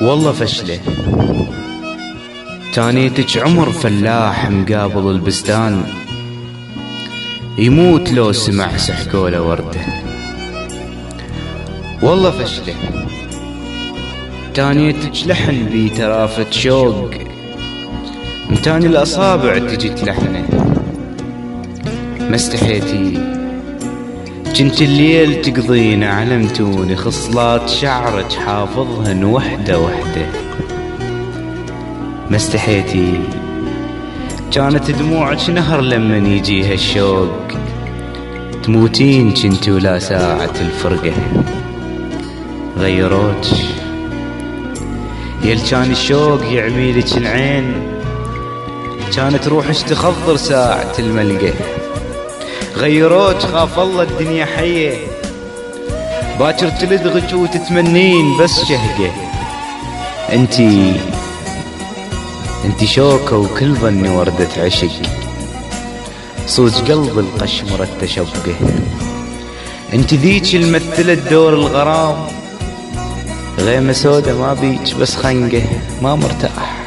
والله فشلة. تانيتك عمر فلاح مقابل البستان، يموت لو سمع سحكوله ورده. والله فشلة. تانيتك لحن بي ترافة شوق، متاني الأصابع تجي تلحنه. ما استحيتي جنت الليل تقضين علمتوني خصلات شعرك حافظهن وحدة وحدة. ما استحيتي كانت دموعك نهر لمن يجيها الشوق، تموتين جنتي ولا ساعة الفرقة. غيروك يل كان الشوق يعميلك العين، كانت روحك تخضر ساعة الملقى. غيروك خاف الله الدنيا حية، باكر تلدغك وتتمنين بس شهقة. انتي شوكة وكل ظني وردة عشق، صوج قلب القشمرة التشبه. انتي ذيك الممثلة دور الغرام، غيمة سودة ما بيك بس خنقة. ما مرتاح،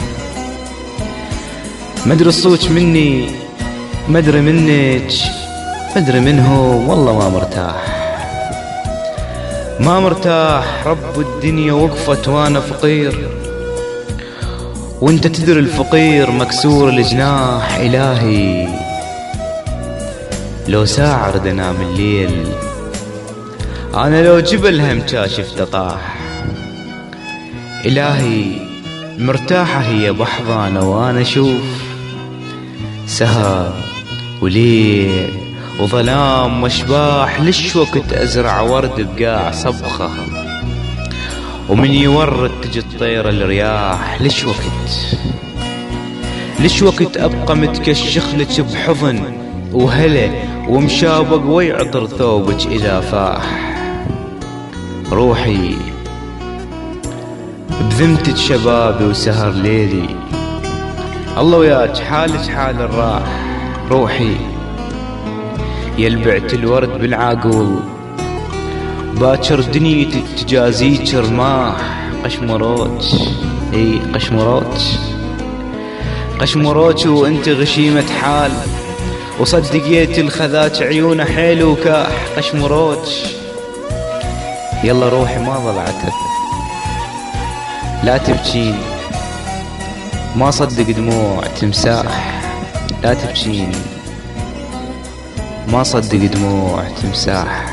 مدري الصوت مني مدري منك مدري منه. والله ما مرتاح. رب الدنيا وقفت وانا فقير، وانت تدري الفقير مكسور الجناح. الهي لو ساعة ارد انام الليل، انا لو جبل هم كاشف تطاح. الهي مرتاحة هي بحضانة وانا اشوف سهر وليل وظلام واشباح. ليش وقت ازرع ورد بقاع صبخة، ومن يورد تجي الطير الرياح. ليش وقت ابقى متكشخ لك بحضن وهلا، ومشابق ويعطر ثوبك اذا فاح. روحي بذمتك شبابي وسهر ليلي، الله وياك حالك حال الراح. روحي يلبعت الورد بالعاقول، باكر دنيتك تجازيك رماح. قشمروج وانت غشيمة حال، وصدقيت الخذاك عيونه حيل وكاح. قشمروج يلا روحي ما ضلعتك، لا تبكين ما صدق دموع تمساح. لا تبكين ما صدق دموع تمساح.